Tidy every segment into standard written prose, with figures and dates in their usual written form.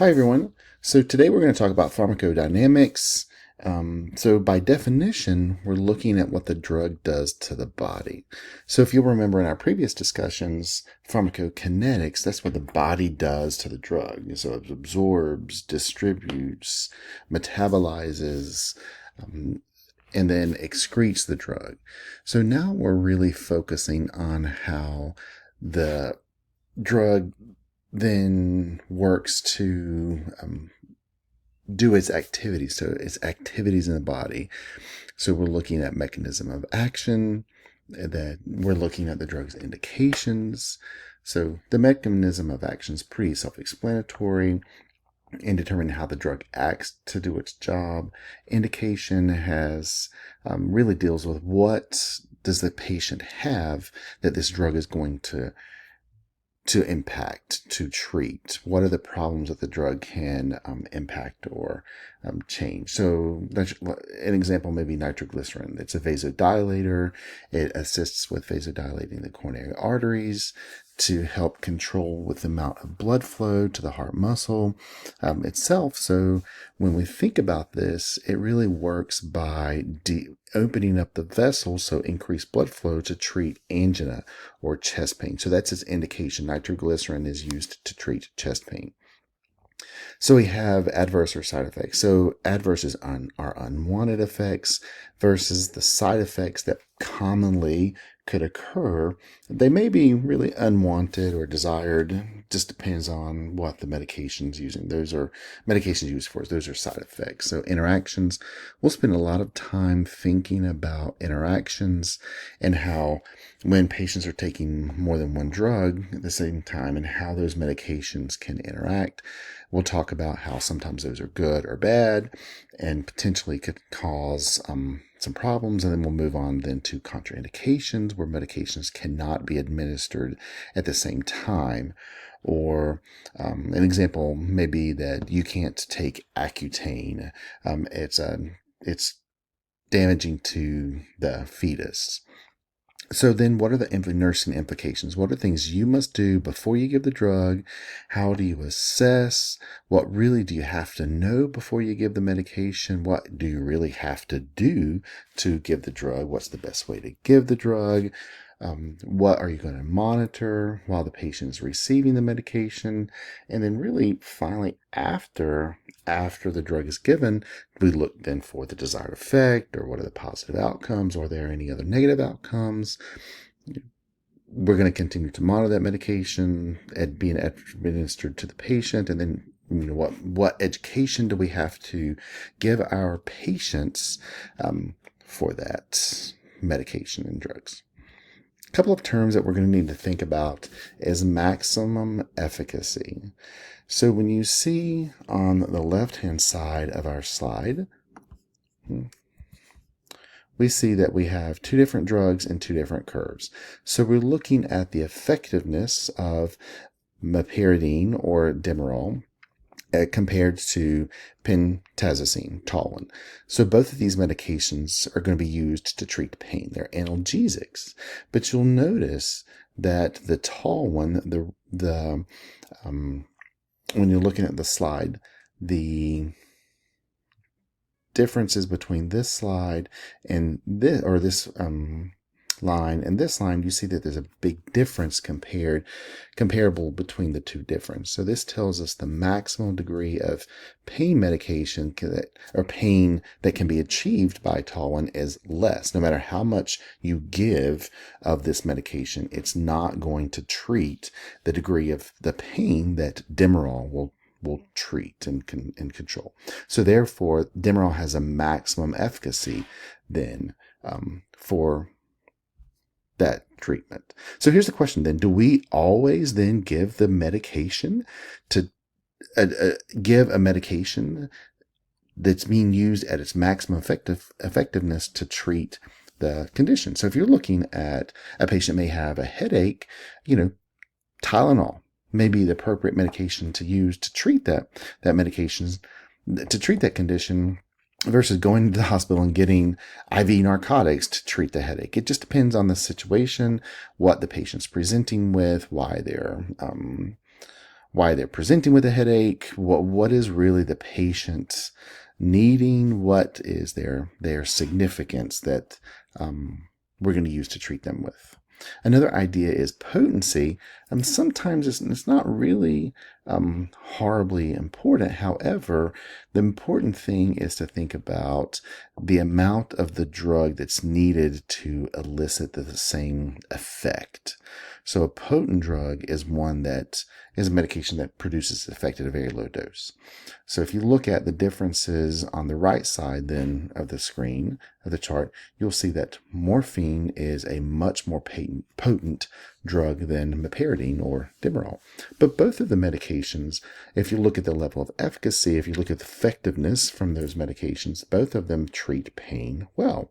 Hi, everyone. So today we're going to talk about pharmacodynamics. So by definition, we're looking at what the drug does to the body. So if you'll remember in our previous discussions, pharmacokinetics, that's what the body does to the drug. So it absorbs, distributes, metabolizes, and then excretes the drug. So now we're really focusing on how the drug then works to do its activities. So its activities in the body. So we're looking at mechanism of action, that we're looking at the drug's indications. So the mechanism of action is pretty self-explanatory in determining how the drug acts to do its job. Indication has really deals with what does the patient have that this drug is going to impact, to treat. What are the problems that the drug can impact or change? So an example may be nitroglycerin. It's a vasodilator. It assists with vasodilating the coronary arteries to help control with the amount of blood flow to the heart muscle itself. So when we think about this, it really works by opening up the vessels, so increased blood flow to treat angina or chest pain. So that's its indication. Nitroglycerin is used to treat chest pain. So we have adverse or side effects. So adverse are unwanted effects versus the side effects that commonly could occur. They may be really unwanted or desired. Just depends on what the medication's using. Those are medications used for. Those are side effects. So interactions, we'll spend a lot of time thinking about interactions and how when patients are taking more than one drug at the same time and how those medications can interact. We'll talk about how sometimes those are good or bad and potentially could cause some problems. And then we'll move on then to contraindications where medications cannot be administered at the same time. Or an example may be that you can't take Accutane. It's damaging to the fetus. So then what are the nursing implications? What are things you must do before you give the drug? How do you assess? What really do you have to know before you give the medication? What do you really have to do to give the drug? What's the best way to give the drug? What are you going to monitor while the patient is receiving the medication? And then really finally after the drug is given, we look then for the desired effect or what are the positive outcomes or are there any other negative outcomes? We're going to continue to monitor that medication and being administered to the patient. And then what education do we have to give our patients for that medication and drugs? A couple of terms that we're going to need to think about is maximum efficacy. So when you see on the left-hand side of our slide, we see that we have two different drugs and two different curves. So we're looking at the effectiveness of meperidine or Demerol compared to pentazocine, Talwin. So both of these medications are going to be used to treat pain. They're analgesics. But you'll notice that the Talwin, when you're looking at the slide, the differences between this slide and this line and this line, you see that there's a big difference comparable between the two difference. So this tells us the maximum degree of pain medication or pain that can be achieved by Talwin is less. No matter how much you give of this medication, it's not going to treat the degree of the pain that Demerol will treat and control. So therefore, Demerol has a maximum efficacy then for that treatment. So here's the question then. Do we always then give the medication to give a medication that's being used at its maximum effectiveness to treat the condition? So if you're looking at a patient may have a headache, Tylenol may be the appropriate medication to use to treat that condition versus going to the hospital and getting IV narcotics to treat the headache. It just depends on the situation, what the patient's presenting with, why they're why they're presenting with a headache, what is really the patient needing, what is their significance that we're going to use to treat them with. Another idea is potency. Sometimes it's not really horribly important. However, the important thing is to think about the amount of the drug that's needed to elicit the same effect. So a potent drug is one that is a medication that produces effect at a very low dose. So if you look at the differences on the right side then of the screen, of the chart, you'll see that morphine is a much more potent drug than meperidine or Demerol. But both of the medications, if you look at the level of efficacy, if you look at the effectiveness from those medications, both of them treat pain well.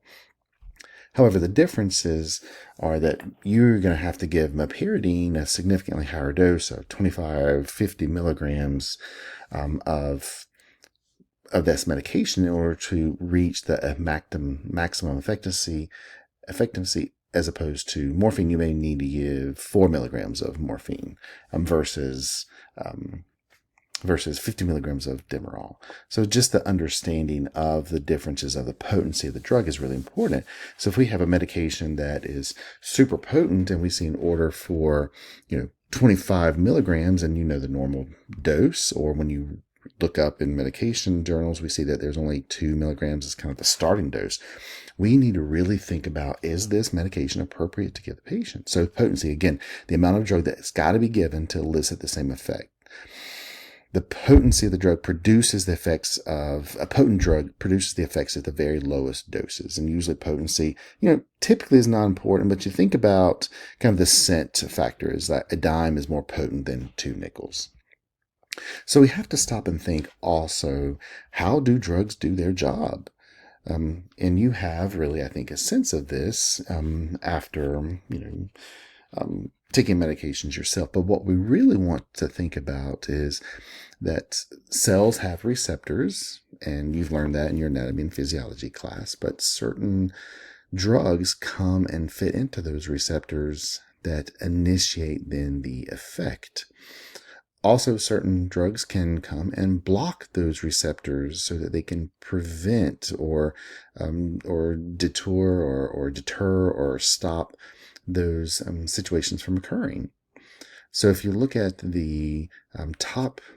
However, the differences are that you're going to have to give meperidine a significantly higher dose of 25, 50 milligrams of this medication in order to reach the maximum efficacy, as opposed to morphine. You may need to give 4 milligrams of morphine versus 50 milligrams of Demerol. So just the understanding of the differences of the potency of the drug is really important. So if we have a medication that is super potent and we see an order for, 25 milligrams and the normal dose, or when you look up in medication journals, we see that there's only 2 milligrams as kind of the starting dose. We need to really think about, is this medication appropriate to give the patient? So potency, again, the amount of drug that's got to be given to elicit the same effect. The potency of the drug produces the effects of a potent drug produces the effects at the very lowest doses. And usually potency, typically is not important, but you think about kind of the scent factor is that a dime is more potent than 2 nickels. So we have to stop and think also, how do drugs do their job? And you have really, I think, a sense of this after, taking medications yourself. But what we really want to think about is that cells have receptors, and you've learned that in your anatomy and physiology class, but certain drugs come and fit into those receptors that initiate then the effect. Also, certain drugs can come and block those receptors so that they can prevent or detour or deter or stop those situations from occurring. So if you look at the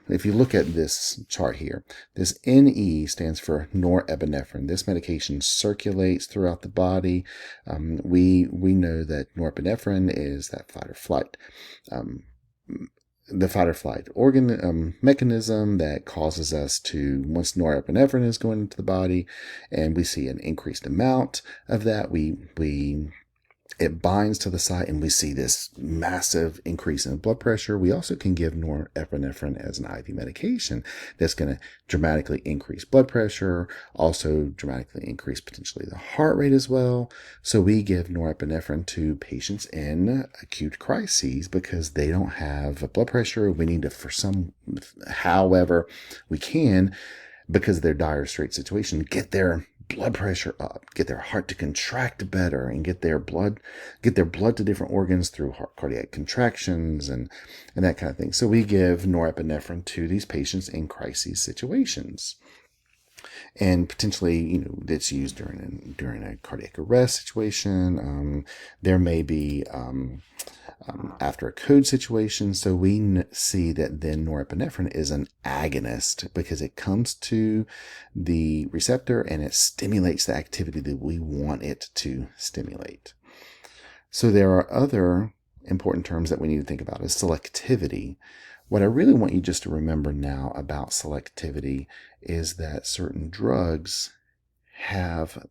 if you look at this chart here, this NE stands for norepinephrine. This medication circulates throughout the body. We know that norepinephrine is that fight or flight. The fight or flight organ mechanism that causes us to, once norepinephrine is going into the body and we see an increased amount of that, it binds to the site and we see this massive increase in blood pressure. We also can give norepinephrine as an IV medication that's going to dramatically increase blood pressure, also dramatically increase potentially the heart rate as well. So we give norepinephrine to patients in acute crises because they don't have blood pressure. We need to, however we can, because of their dire straight situation, get their blood pressure up, get their heart to contract better, and get their blood to different organs through cardiac contractions and that kind of thing. So we give norepinephrine to these patients in crisis situations. And potentially, it's used during a cardiac arrest situation. There may be after a code situation. So we see that then norepinephrine is an agonist because it comes to the receptor and it stimulates the activity that we want it to stimulate. So there are other important terms that we need to think about is selectivity. What I really want you just to remember now about selectivity is that certain drugs have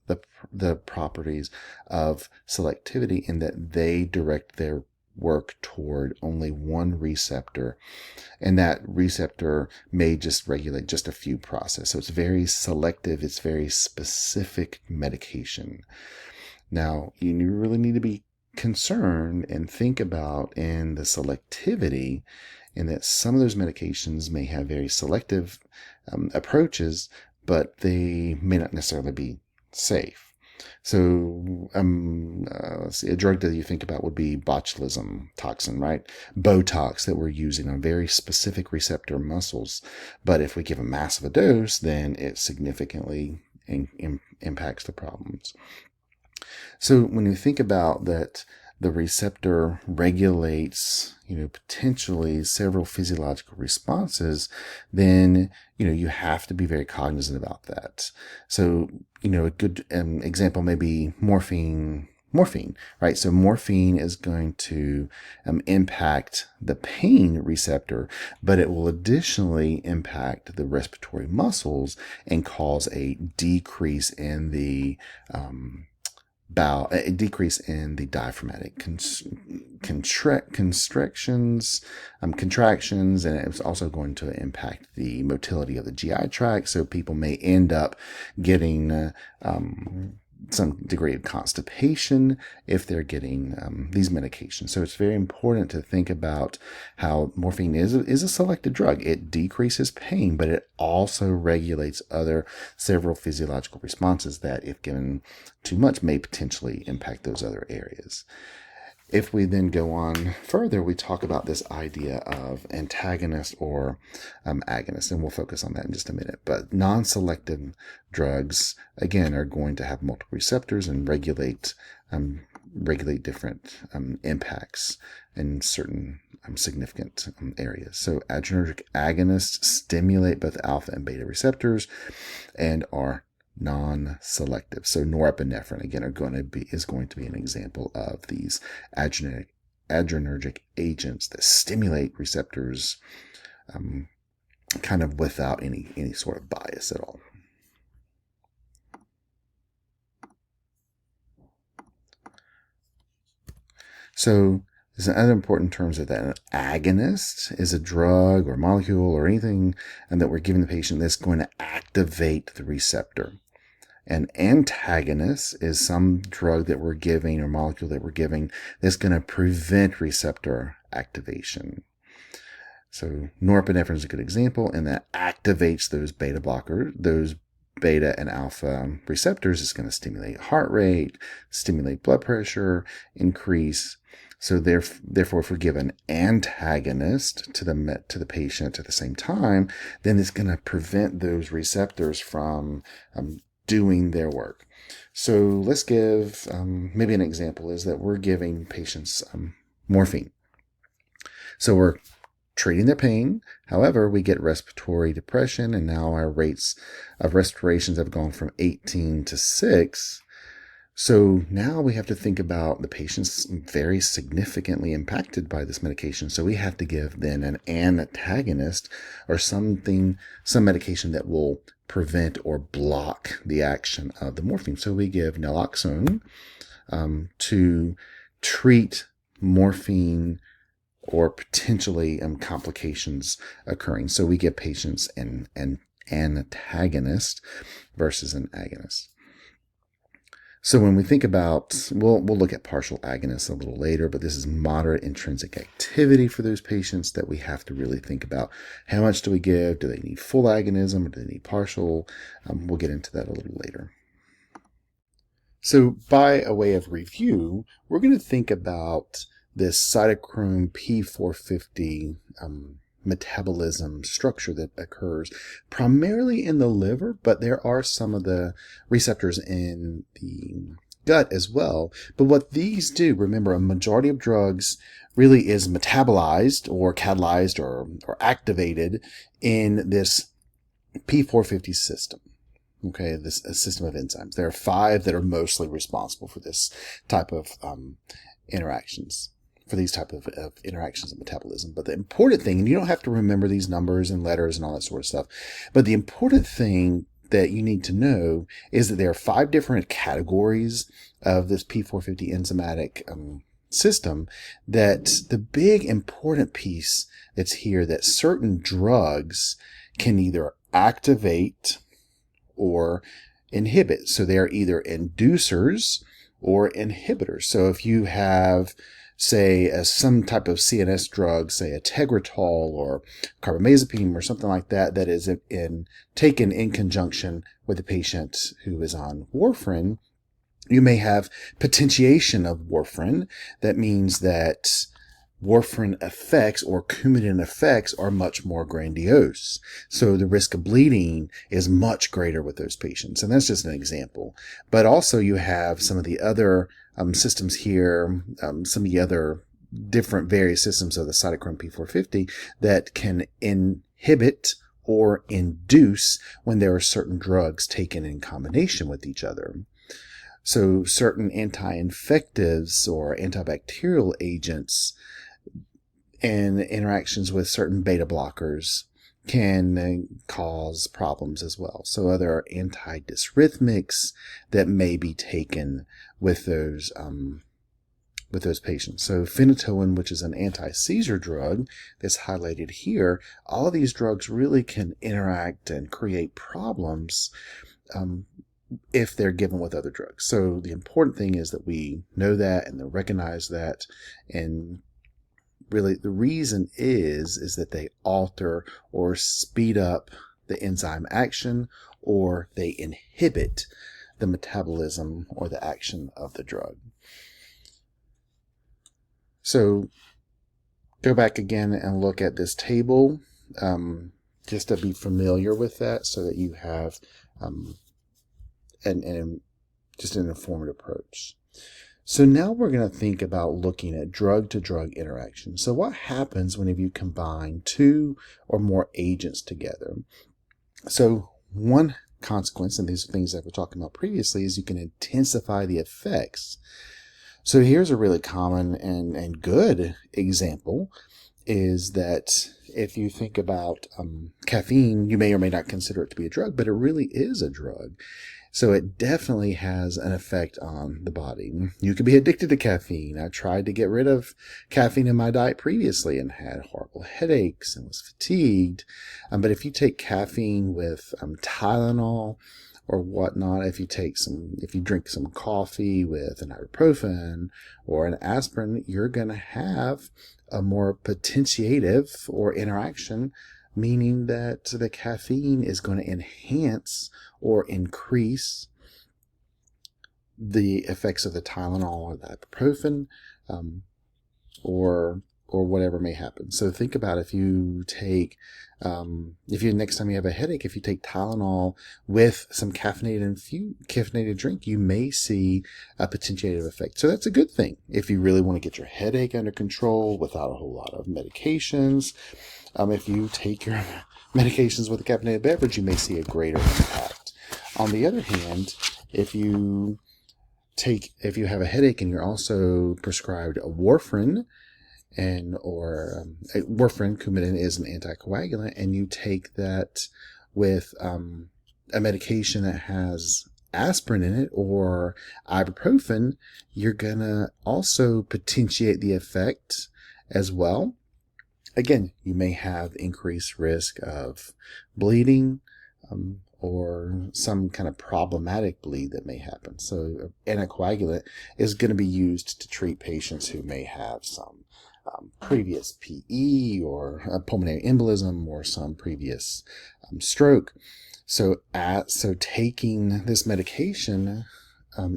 the properties of selectivity in that they direct their work toward only one receptor, and that receptor may just regulate just a few processes. So it's very selective, it's very specific medication. Now, you really need to be concerned and think about in the selectivity, in that some of those medications may have very selective approaches, but they may not necessarily be safe. So, let's see, a drug that you think about would be botulism toxin, right? Botox that we're using on very specific receptor muscles. But if we give a massive dose, then it significantly impacts the problems. So when you think about that, the receptor regulates, potentially several physiological responses, then, you have to be very cognizant about that. So, a good example may be morphine, right? So morphine is going to impact the pain receptor, but it will additionally impact the respiratory muscles and cause a decrease in the a decrease in the diaphragmatic contractions, and it's also going to impact the motility of the GI tract. So people may end up getting some degree of constipation if they're getting these medications. So it's very important to think about how morphine is a selective drug. It decreases pain, but it also regulates other several physiological responses that, if given too much, may potentially impact those other areas. If we then go on further, we talk about this idea of antagonist or agonist, and we'll focus on that in just a minute. But non-selective drugs, again, are going to have multiple receptors and regulate different impacts in certain significant areas. So adrenergic agonists stimulate both alpha and beta receptors and are non-selective. So norepinephrine, again, is going to be an example of these adrenergic agents that stimulate receptors kind of without any sort of bias at all. So there's another important terms of that. An agonist is a drug or molecule or anything that we're giving the patient that's going to activate the receptor. An antagonist is some drug that we're giving or molecule that we're giving that's going to prevent receptor activation. So norepinephrine is a good example, and that activates those beta and alpha receptors. Is going to stimulate heart rate, stimulate blood pressure, increase. So therefore, if we give an antagonist to the patient at the same time, then it's going to prevent those receptors from doing their work. So let's give maybe an example is that we're giving patients morphine. So we're treating their pain. However, we get respiratory depression, and now our rates of respirations have gone from 18 to 6. So now we have to think about the patient's very significantly impacted by this medication. So we have to give then an antagonist or some medication that will prevent or block the action of the morphine. So we give naloxone to treat morphine or potentially complications occurring. So we give patients an antagonist versus an agonist. So when we think about, we'll look at partial agonists a little later, but this is moderate intrinsic activity for those patients that we have to really think about. How much do we give? Do they need full agonism or do they need partial? We'll get into that a little later. So by a way of review, we're going to think about this cytochrome P450 metabolism structure that occurs primarily in the liver, but there are some of the receptors in the gut as well. But what these do, remember, a majority of drugs really is metabolized or catalyzed or activated in this P450 system. Okay, this system of enzymes. There are 5 that are mostly responsible for this type of interactions. For these type of interactions and metabolism. But the important thing, and you don't have to remember these numbers and letters and all that sort of stuff, but the important thing that you need to know is that there are 5 different categories of this P450 enzymatic system, that the big important piece that's here, that certain drugs can either activate or inhibit. So they're either inducers or inhibitors. So if you have, say, some type of CNS drug, say a Tegretol or carbamazepine or something like that, that is taken in conjunction with the patient who is on warfarin, You may have potentiation of warfarin. That means that warfarin effects or Coumadin effects are much more grandiose. So the risk of bleeding is much greater with those patients. And that's just an example. But also you have some of the other systems here, some of the other different various systems of the cytochrome P450 that can inhibit or induce when there are certain drugs taken in combination with each other. So certain anti-infectives or antibacterial agents and interactions with certain beta blockers can cause problems as well. So other antidysrhythmics that may be taken with those patients. So phenytoin, which is an anti-seizure drug that's highlighted here, all of these drugs really can interact and create problems if they're given with other drugs. So the important thing is that we know that and recognize that. And really the reason is that they alter or speed up the enzyme action, or they inhibit the metabolism or the action of the drug. So go back again and look at this table, just to be familiar with that so that you have and just an informative approach. So now we're going to think about looking at drug-to-drug interactions. So what happens whenever you combine two or more agents together? So one consequence, and these are things that we're talking about previously, is you can intensify the effects. So here's a really common and good example, is that if you think about caffeine, you may or may not consider it to be a drug, but it really is a drug. So it definitely has an effect on the body. You can be addicted to caffeine. I tried to get rid of caffeine in my diet previously and had horrible headaches and was fatigued. But if you take caffeine with Tylenol or whatnot, if you drink some coffee with an ibuprofen or an aspirin, you're going to have a more potentiative or interaction, meaning that the caffeine is going to enhance or increase the effects of the Tylenol or the ibuprofen, or whatever may happen. So think about if you take, next time you have a headache, if you take Tylenol with some caffeinated drink, you may see a potentiative effect. So that's a good thing if you really want to get your headache under control without a whole lot of medications. If you take your medications with a caffeinated beverage, you may see a greater impact. On the other hand, if you have a headache and you're also prescribed a warfarin, warfarin, Coumadin is an anticoagulant, and you take that with a medication that has aspirin in it or ibuprofen, you're gonna also potentiate the effect as well. Again, you may have increased risk of bleeding, or some kind of problematic bleed that may happen. So anticoagulant is going to be used to treat patients who may have some previous PE or a pulmonary embolism or some previous stroke. So taking this medication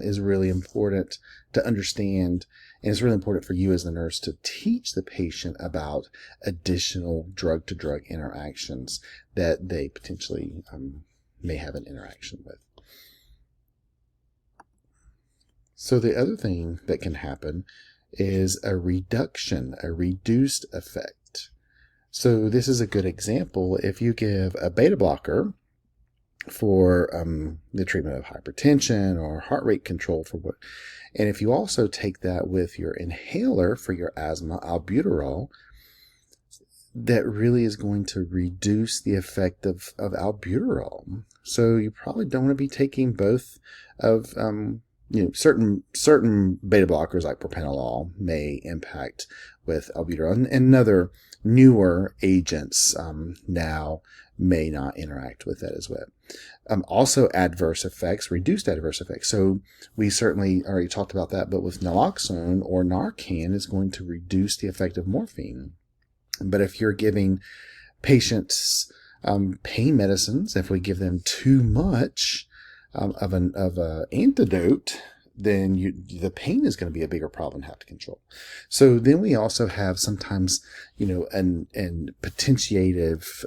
is really important to understand, and it's really important for you as the nurse to teach the patient about additional drug-to-drug interactions that they potentially may have an interaction with. So the other thing that can happen is a reduced effect. So this is a good example. If you give a beta blocker for the treatment of hypertension or heart rate control and if you also take that with your inhaler for your asthma, albuterol, that really is going to reduce the effect of albuterol. So you probably don't want to be taking both of certain beta blockers like propranolol may impact with albuterol, and other newer agents now may not interact with that as well. Also adverse effects, reduced adverse effects. So we certainly already talked about that, but with naloxone or Narcan is going to reduce the effect of morphine. But if you're giving patients pain medicines, if we give them too much of an antidote, then the pain is going to be a bigger problem to have to control. So then we also have sometimes, an potentiative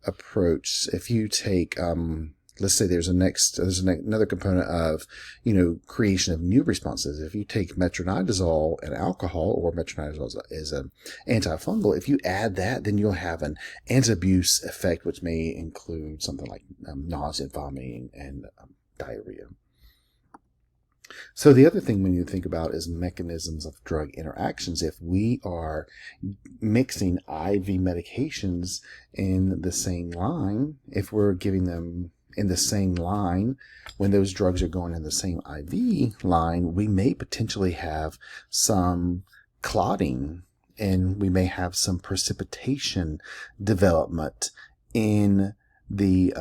approach. If you take, let's say there's another component of, creation of new responses. If you take metronidazole and alcohol, or metronidazole is an antifungal, if you add that, then you'll have an anti-abuse effect, which may include something like nausea, vomiting, and diarrhea. So the other thing we need to think about is mechanisms of drug interactions. If we are mixing IV medications in the same line, if we're giving them in the same line, when those drugs are going in the same IV line, we may potentially have some clotting, and we may have some precipitation development in the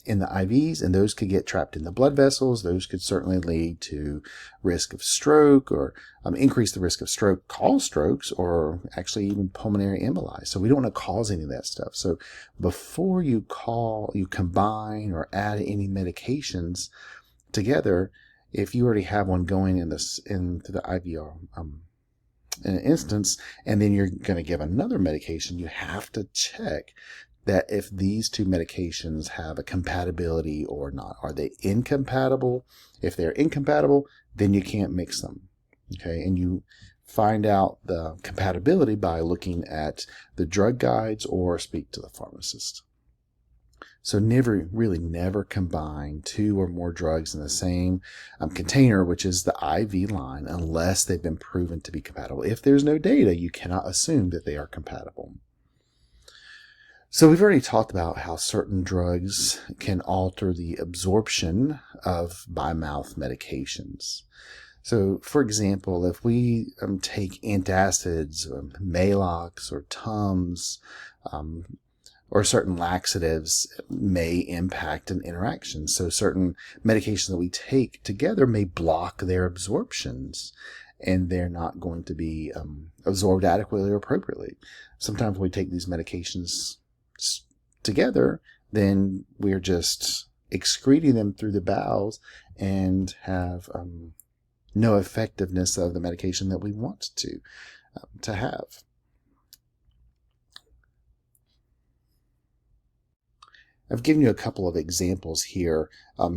IVs, and those could get trapped in the blood vessels. Those could certainly lead to risk of stroke, or increase the risk of stroke, cause strokes, or actually even pulmonary emboli. So we don't want to cause any of that stuff. So before you combine or add any medications together, if you already have one going into the IVR in an instance, and then you're going to give another medication, you have to check that if these two medications have a compatibility or not. Are they incompatible? If they're incompatible, then you can't mix them. Okay, and you find out the compatibility by looking at the drug guides or speak to the pharmacist. So never combine two or more drugs in the same container, which is the IV line, unless they've been proven to be compatible. If there's no data, you cannot assume that they are compatible. So we've already talked about how certain drugs can alter the absorption of by mouth medications. So, for example, if we take antacids, or Maalox, or Tums, or certain laxatives, may impact an interaction. So certain medications that we take together may block their absorptions, and they're not going to be absorbed adequately or appropriately. Sometimes we take these medications together, then we're just excreting them through the bowels and have no effectiveness of the medication that we want to have. I've given you a couple of examples here.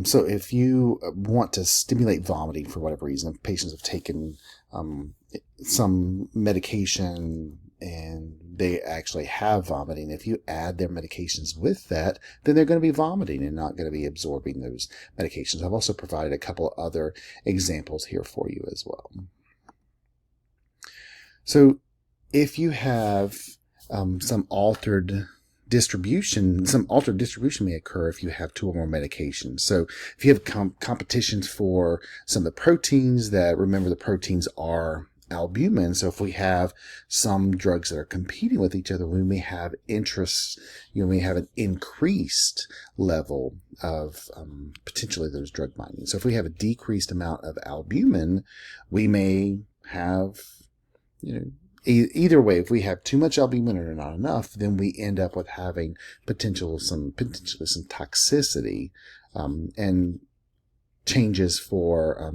So if you want to stimulate vomiting for whatever reason, patients have taken some medication and they actually have vomiting. If you add their medications with that, then they're going to be vomiting and not going to be absorbing those medications. I've also provided a couple of other examples here for you as well. So if you have some altered distribution may occur if you have two or more medications. So if you have competitions for some of the proteins, remember the proteins are albumin. So if we have some drugs that are competing with each other, we may have interests, you may have an increased level of potentially those drug binding. So if we have a decreased amount of albumin, we may have, either way, if we have too much albumin or not enough, then we end up with having potentially some toxicity and changes for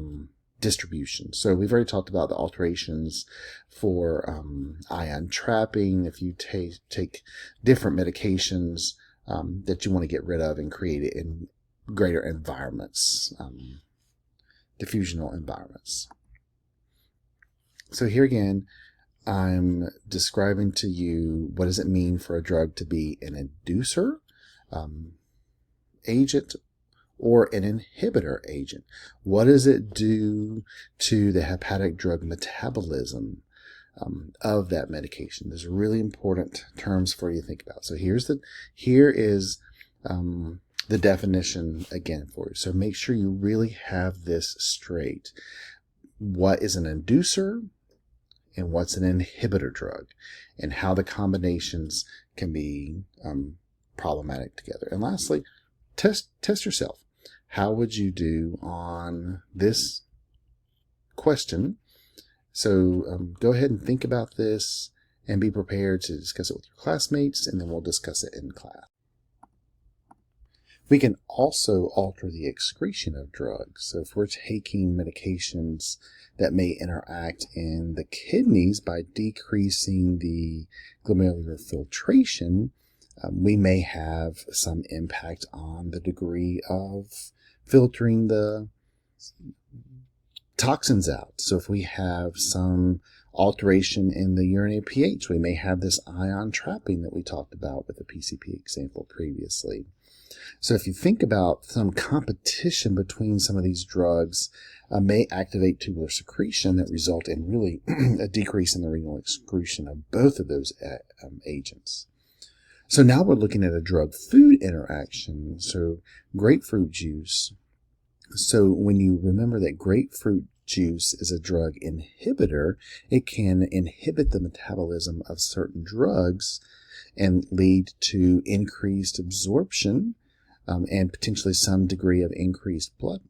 distribution. So we've already talked about the alterations for ion trapping. If you take different medications that you want to get rid of and create it in greater environments, diffusional environments. So here again, I'm describing to you what does it mean for a drug to be an inducer agent or an inhibitor agent. What does it do to the hepatic drug metabolism of that medication? There's really important terms for you to think about. So here is the definition again for you. So make sure you really have this straight. What is an inducer and what's an inhibitor drug, and how the combinations can be problematic together. And lastly, test yourself. How would you do on this question? So go ahead and think about this and be prepared to discuss it with your classmates, and then we'll discuss it in class. We can also alter the excretion of drugs. So if we're taking medications that may interact in the kidneys by decreasing the glomerular filtration, we may have some impact on the degree of filtering the toxins out. So if we have some alteration in the urinary pH, we may have this ion trapping that we talked about with the PCP example previously. So if you think about some competition between some of these drugs, may activate tubular secretion that result in really a decrease in the renal excretion of both of those agents. So now we're looking at a drug-food interaction. So grapefruit juice. So when you remember that grapefruit juice is a drug inhibitor, it can inhibit the metabolism of certain drugs and lead to increased absorption and potentially some degree of increased blood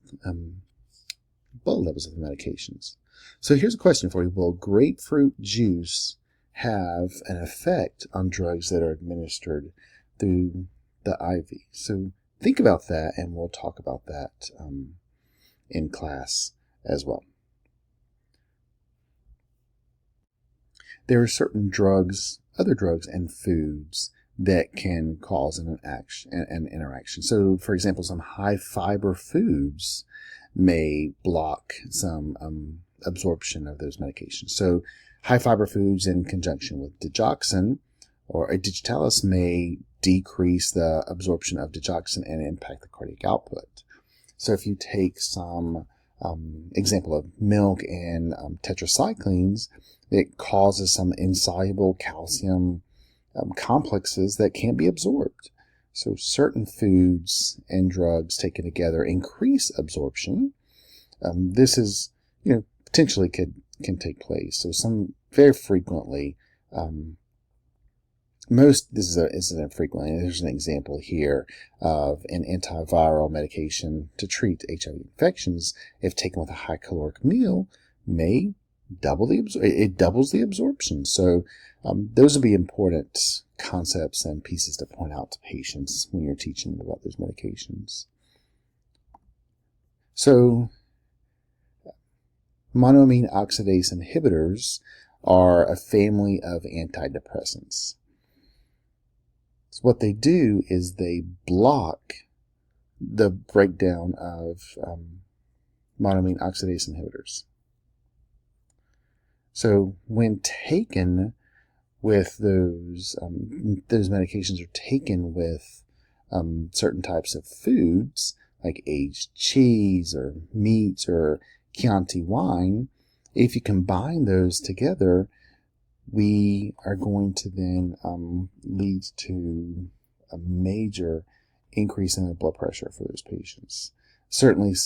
levels of the medications. So here's a question for you. Will grapefruit juice have an effect on drugs that are administered through the IV? So think about that, and we'll talk about that in class as well. There are certain drugs, other drugs and foods that can cause an interaction. So, for example, some high fiber foods may block some absorption of those medications. So, high fiber foods in conjunction with digoxin or a digitalis may decrease the absorption of digoxin and impact the cardiac output. So, if you take some example of milk and tetracyclines, it causes some insoluble calcium complexes that can't be absorbed. So certain foods and drugs taken together increase absorption. This is, potentially can take place. So some very frequently, this isn't frequently. There's an example here of an antiviral medication to treat HIV infections. If taken with a high caloric meal, may doubles the absorption. So those would be important concepts and pieces to point out to patients when you're teaching them about those medications. So monoamine oxidase inhibitors are a family of antidepressants. So what they do is they block the breakdown of monoamine oxidase inhibitors. So when taken with those medications are taken with certain types of foods like aged cheese or meats or Chianti wine, if you combine those together, we are going to then lead to a major increase in the blood pressure for those patients. Certainly,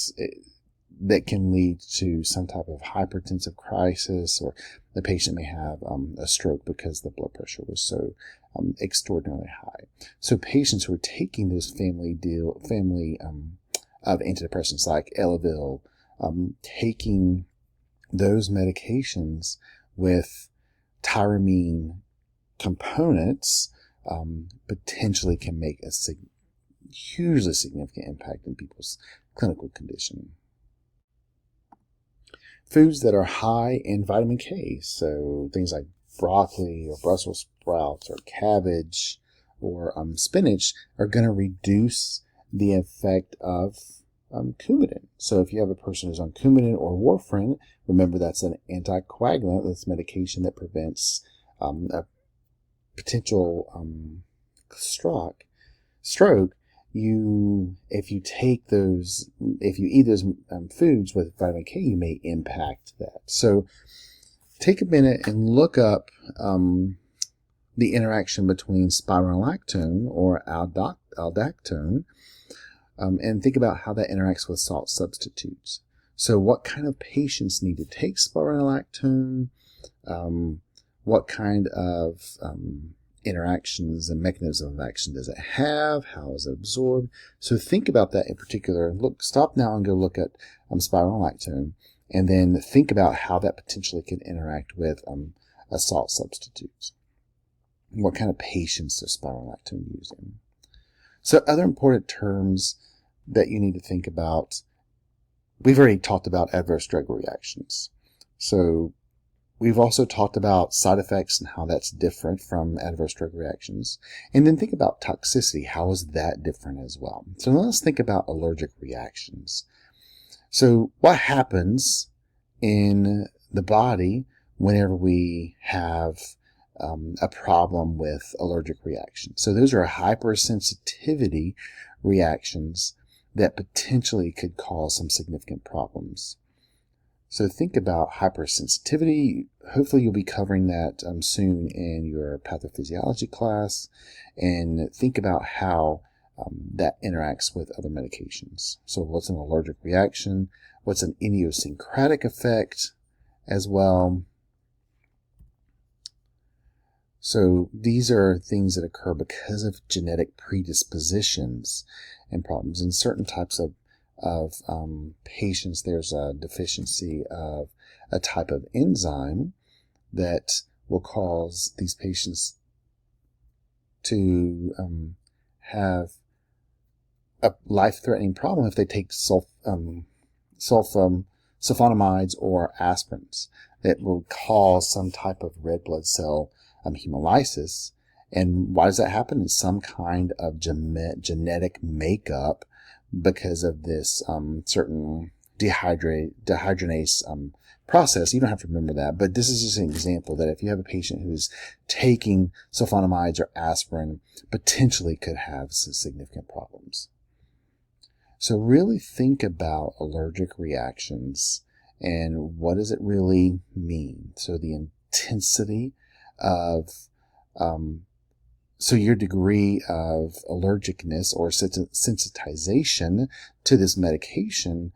that can lead to some type of hypertensive crisis, or the patient may have a stroke because the blood pressure was so extraordinarily high. So patients who are taking those family of antidepressants like Elavil, taking those medications with tyramine components potentially can make a hugely significant impact in people's clinical condition. Foods that are high in vitamin K, so things like broccoli or Brussels sprouts or cabbage or spinach, are going to reduce the effect of Coumadin. So if you have a person who's on Coumadin or warfarin, remember that's an anticoagulant. That's medication that prevents a potential stroke. If you eat those foods with vitamin K, you may impact that. So take a minute and look up the interaction between spironolactone or aldactone, and think about how that interacts with salt substitutes. So what kind of patients need to take spironolactone? What kind of interactions and mechanism of action does it have? How is it absorbed? So think about that in particular. Stop now and go look at spironolactone, and then think about how that potentially can interact with a salt substitute. What kind of patients does spironolactone use in? So other important terms that you need to think about, we've already talked about adverse drug reactions. So we've also talked about side effects and how that's different from adverse drug reactions. And then think about toxicity. How is that different as well? So let's think about allergic reactions. So what happens in the body whenever we have a problem with allergic reactions? So those are hypersensitivity reactions that potentially could cause some significant problems. So think about hypersensitivity. Hopefully you'll be covering that soon in your pathophysiology class, and think about how that interacts with other medications. So what's an allergic reaction? What's an idiosyncratic effect as well? So these are things that occur because of genetic predispositions and problems. In certain types of patients, there's a deficiency of a type of enzyme that will cause these patients to have a life-threatening problem if they take sulfonamides or aspirins that will cause some type of red blood cell hemolysis. And why does that happen? It's some kind of genetic makeup because of this certain dehydrogenase process. You don't have to remember that, but this is just an example that if you have a patient who's taking sulfonamides or aspirin, potentially could have some significant problems. So really think about allergic reactions and what does it really mean? So the intensity of so your degree of allergicness or sensitization to this medication,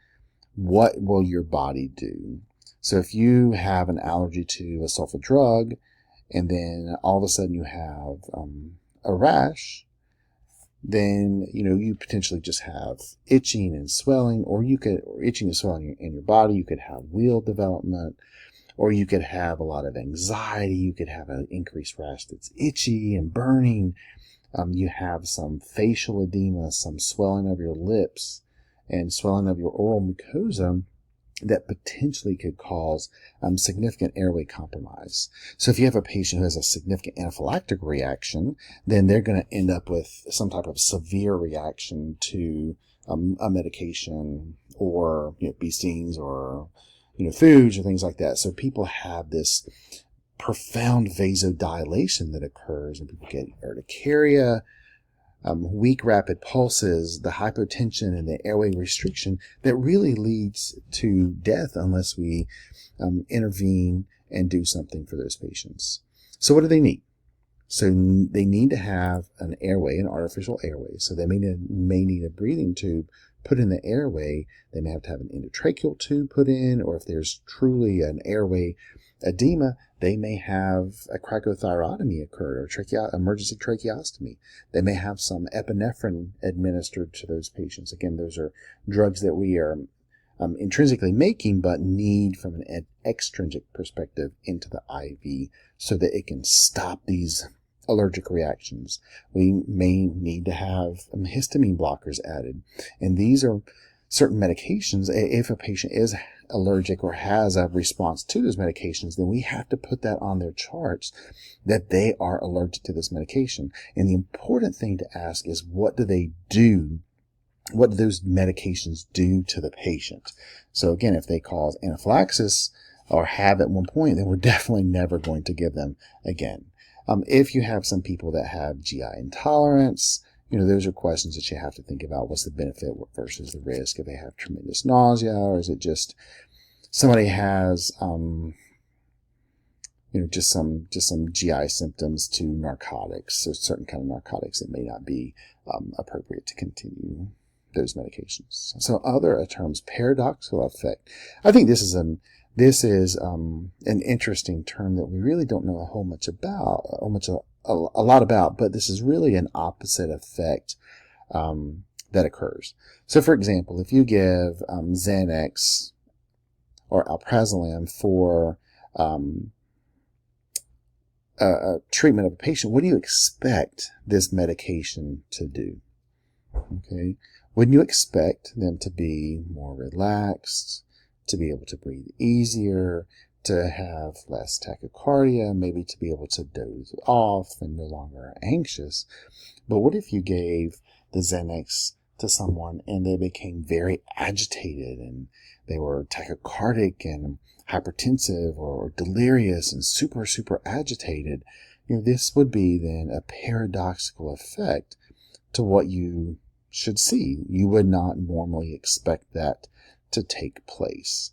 what will your body do? So if you have an allergy to a sulfa drug and then all of a sudden you have a rash, then you potentially just have itching and swelling, or itching and swelling in your body. You could have wheal development, or you could have a lot of anxiety. You could have an increased rash that's itchy and burning. You have some facial edema, some swelling of your lips and swelling of your oral mucosa that potentially could cause significant airway compromise. So if you have a patient who has a significant anaphylactic reaction, then they're going to end up with some type of severe reaction to a medication or bee stings or foods or things like that. So people have this profound vasodilation that occurs, and people get urticaria, weak rapid pulses, the hypotension and the airway restriction that really leads to death unless we intervene and do something for those patients. So what do they need? So they need to have an airway, an artificial airway. So they may need a breathing tube put in the airway. They may have to have an endotracheal tube put in, or if there's truly an airway edema, they may have a cricothyrotomy occur or emergency tracheostomy. They may have some epinephrine administered to those patients. Again, those are drugs that we are intrinsically making, but need from an extrinsic perspective into the IV so that it can stop these allergic reactions. We may need to have histamine blockers added. And these are certain medications. If a patient is allergic or has a response to those medications, then we have to put that on their charts that they are allergic to this medication. And the important thing to ask is, what do they do? What do those medications do to the patient? So again, if they cause anaphylaxis or have at one point, then we're definitely never going to give them again. If you have some people that have GI intolerance, those are questions that you have to think about. What's the benefit versus the risk? If they have tremendous nausea, or is it just somebody has, just some GI symptoms to narcotics? So certain kind of narcotics, it may not be appropriate to continue those medications. So other terms, paradoxical effect. I think this is an interesting term that we really don't know a lot about, but this is really an opposite effect that occurs. So for example, if you give Xanax or alprazolam for a treatment of a patient, what do you expect this medication to do? Okay. Wouldn't you expect them to be more relaxed, to be able to breathe easier, to have less tachycardia, maybe to be able to doze off and no longer anxious? But what if you gave the Xanax to someone and they became very agitated and they were tachycardic and hypertensive or delirious and super, super agitated? This would be then a paradoxical effect to what you should see. You would not normally expect that to take place.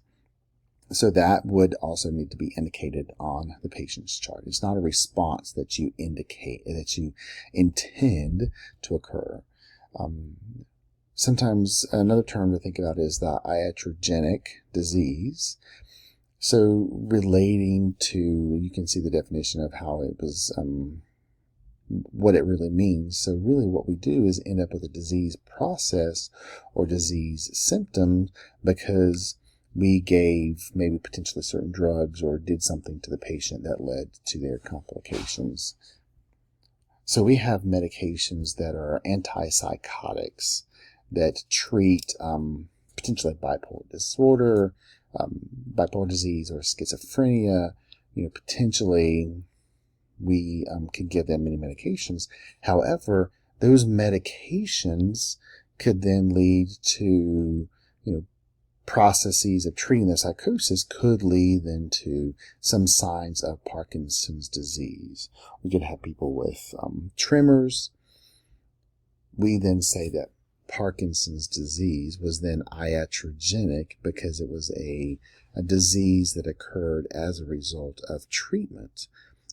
So that would also need to be indicated on the patient's chart. It's not a response that you indicate, that you intend to occur. Sometimes another term to think about is the iatrogenic disease. So relating to, you can see the definition of how it was, what it really means. So really what we do is end up with a disease process or disease symptom because we gave maybe potentially certain drugs or did something to the patient that led to their complications. So we have medications that are antipsychotics that treat potentially bipolar disorder, bipolar disease, or schizophrenia. Potentially we could give them many medications. However, those medications could then lead to, processes of treating the psychosis could lead then to some signs of Parkinson's disease. We could have people with tremors. We then say that Parkinson's disease was then iatrogenic because it was a disease that occurred as a result of treatment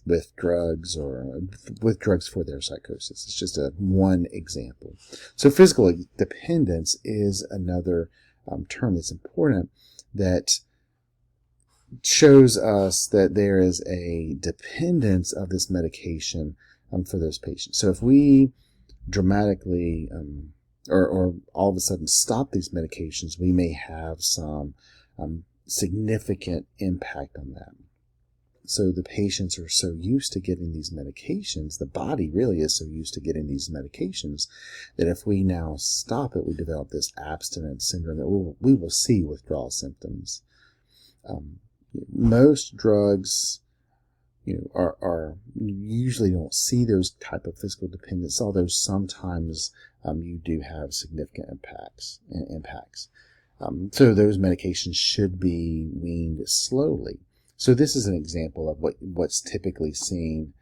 with drugs or with drugs for their psychosis. It's just one example. So physical dependence is another term that's important that shows us that there is a dependence of this medication for those patients. So if we dramatically or all of a sudden stop these medications, we may have some significant impact on them. So the patients are so used to getting these medications, the body really is so used to getting these medications, that if we now stop it, we develop this abstinence syndrome that we will see withdrawal symptoms. Most drugs, are usually don't see those type of physical dependence, although sometimes you do have significant impacts. So those medications should be weaned slowly. So this is an example of what's typically seen.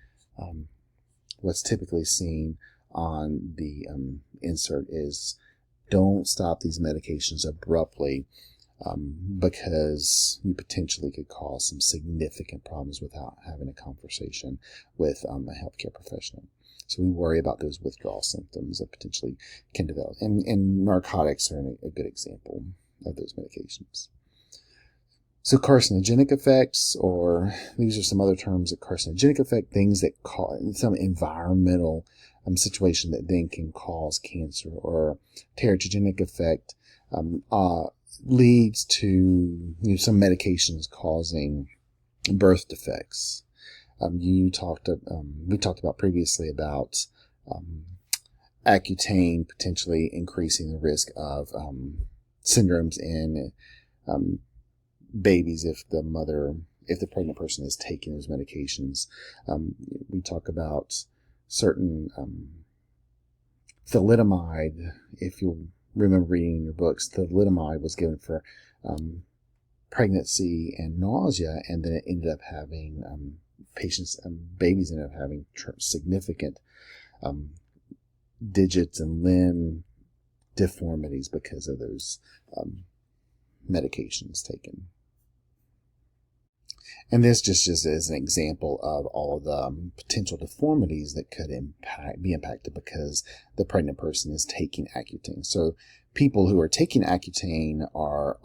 What's typically seen on the insert is don't stop these medications abruptly because you potentially could cause some significant problems without having a conversation with a healthcare professional. So we worry about those withdrawal symptoms that potentially can develop. And narcotics are a good example of those medications. So carcinogenic effects, or these are some other terms of carcinogenic effect, things that cause some environmental situation that then can cause cancer, or teratogenic effect leads to some medications causing birth defects. We talked about previously about Accutane potentially increasing the risk of syndromes in babies if the pregnant person is taking those medications. We talk about certain thalidomide. If you'll remember reading in your books, thalidomide was given for pregnancy and nausea, and then it ended up having babies ended up having significant digits and limb deformities because of those medications taken. And this just is an example of all of the potential deformities that could be impacted because the pregnant person is taking Accutane. So people who are taking Accutane are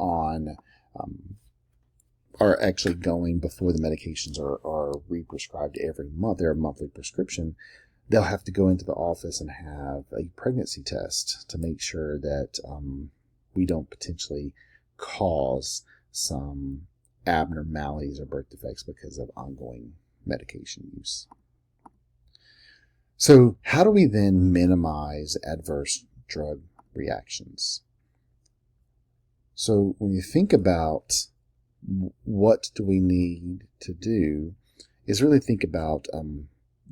actually going, before the medications are re-prescribed every month, they're a monthly prescription, they'll have to go into the office and have a pregnancy test to make sure that we don't potentially cause some abnormalities or birth defects because of ongoing medication use. So how do we then minimize adverse drug reactions. So when you think about what do we need to do, is really think about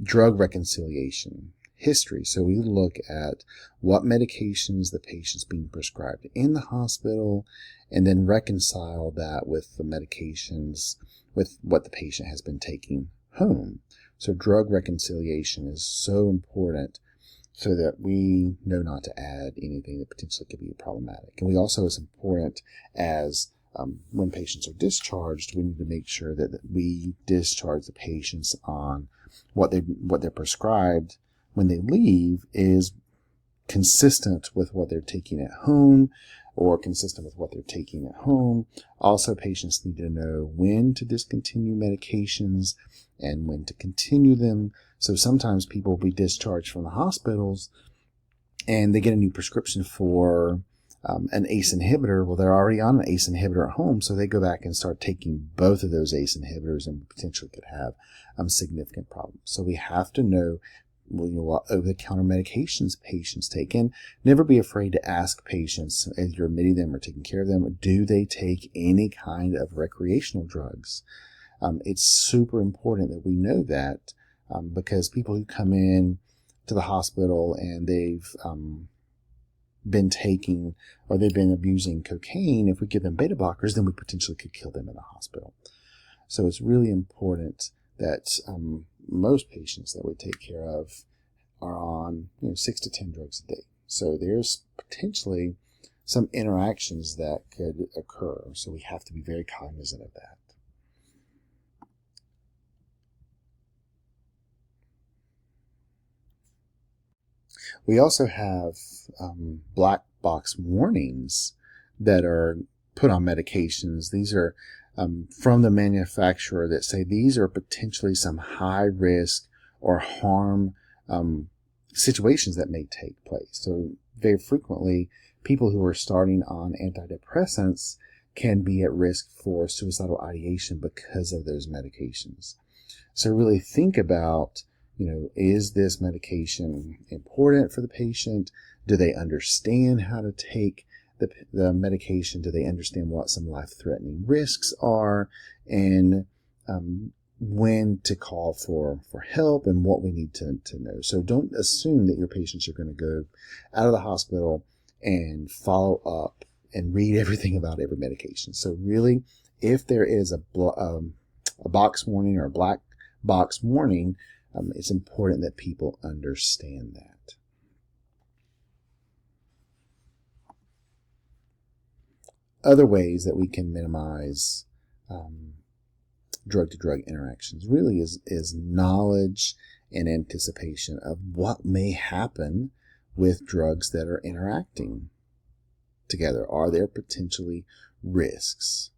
drug reconciliation history. So we look at what medications the patient's being prescribed in the hospital, and then reconcile that with the medications, with what the patient has been taking home. So drug reconciliation is so important so that we know not to add anything that potentially could be problematic. And we also, it's important as when patients are discharged, we need to make sure that we discharge the patients on what they're prescribed when they leave is consistent with what they're taking at home, or consistent with what they're taking at home. Also, patients need to know when to discontinue medications and when to continue them. So sometimes people will be discharged from the hospitals and they get a new prescription for an ACE inhibitor. Well, they're already on an ACE inhibitor at home, so they go back and start taking both of those ACE inhibitors and potentially could have significant problems. So we have to know what over-the-counter medications patients take. And never be afraid to ask patients, as you're admitting them or taking care of them, do they take any kind of recreational drugs? It's super important that we know that, because people who come in to the hospital and they've been taking or they've been abusing cocaine, if we give them beta blockers, then we potentially could kill them in the hospital. So it's really important that most patients that we take care of are on 6 to 10 drugs a day. So there's potentially some interactions that could occur. So we have to be very cognizant of that. We also have black box warnings that are put on medications. These are from the manufacturer that say these are potentially some high risk or harm situations that may take place. So very frequently, people who are starting on antidepressants can be at risk for suicidal ideation because of those medications. So really think about, is this medication important for the patient? Do they understand how to take the medication? Do they understand what some life-threatening risks are? And when to call for help and what we need to know. So don't assume that your patients are going to go out of the hospital and follow up and read everything about every medication. So really, if there is a box warning or a black box warning, it's important that people understand that. Other ways that we can minimize drug-to-drug interactions really is knowledge and anticipation of what may happen with drugs that are interacting together. Are there potentially risks?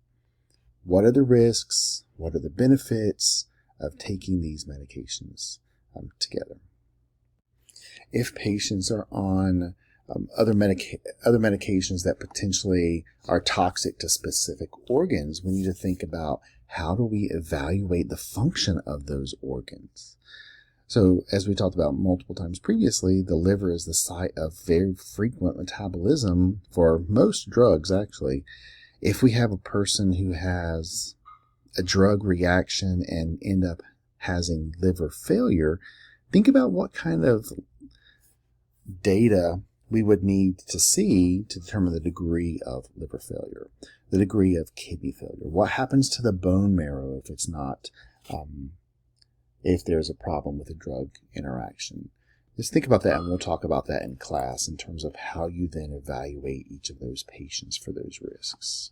What are the risks? What are the benefits of taking these medications together? If patients are on other medications that potentially are toxic to specific organs, we need to think about how do we evaluate the function of those organs. So as we talked about multiple times previously, the liver is the site of very frequent metabolism for most drugs, actually. If we have a person who has a drug reaction and end up having liver failure, think about what kind of data we would need to see to determine the degree of liver failure, the degree of kidney failure. What happens to the bone marrow if it's not, if there's a problem with a drug interaction? Just think about that, and we'll talk about that in class in terms of how you then evaluate each of those patients for those risks.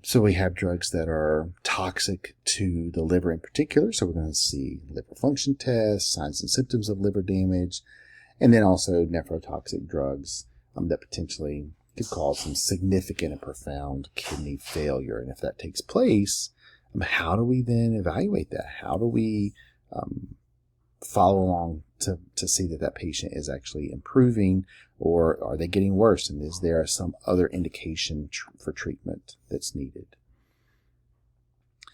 So we have drugs that are toxic to the liver in particular. So we're going to see liver function tests, signs and symptoms of liver damage, and then also nephrotoxic drugs that potentially could cause some significant and profound kidney failure. And if that takes place, how do we then evaluate that? How do we follow along to see that patient is actually improving, or are they getting worse? And is there some other indication for treatment that's needed?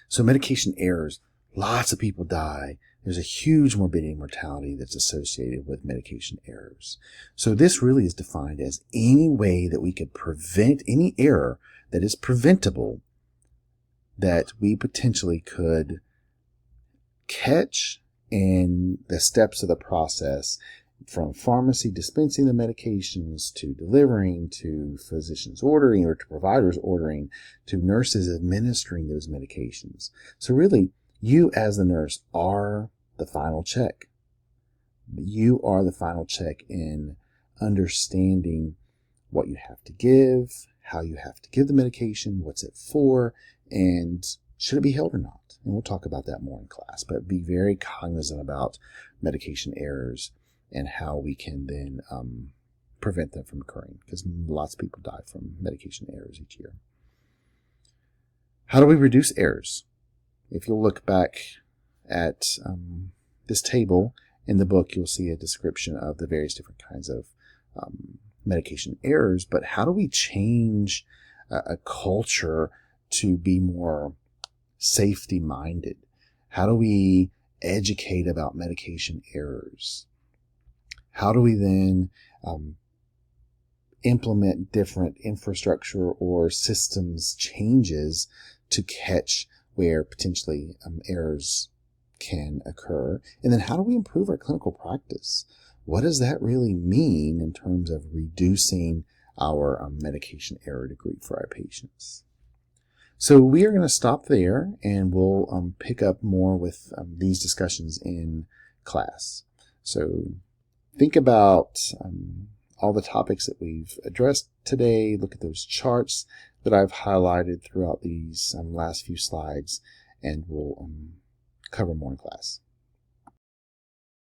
So medication errors. Lots of people die there's a huge morbidity and mortality that's associated with medication errors. So this really is defined as any way that we could prevent any error that is preventable that we potentially could catch in the steps of the process, from pharmacy dispensing the medications to delivering, to physicians ordering, or to providers ordering, to nurses administering those medications. So really, you as the nurse are the final check. You are the final check in understanding what you have to give, how you have to give the medication, what's it for, and should it be held or not. And we'll talk about that more in class, but be very cognizant about medication errors and how we can then prevent them from occurring, because lots of people die from medication errors each year. How do we reduce errors? If you'll look back at this table in the book, you'll see a description of the various different kinds of medication errors, but how do we change a culture to be more safety-minded? How do we educate about medication errors? How do we then implement different infrastructure or systems changes to catch where potentially errors can occur? And then how do we improve our clinical practice? What does that really mean in terms of reducing our medication error degree for our patients? So we are going to stop there, and we'll pick up more with these discussions in class. So think about all the topics that we've addressed today. Look at those charts that I've highlighted throughout these last few slides, and we'll cover more in class.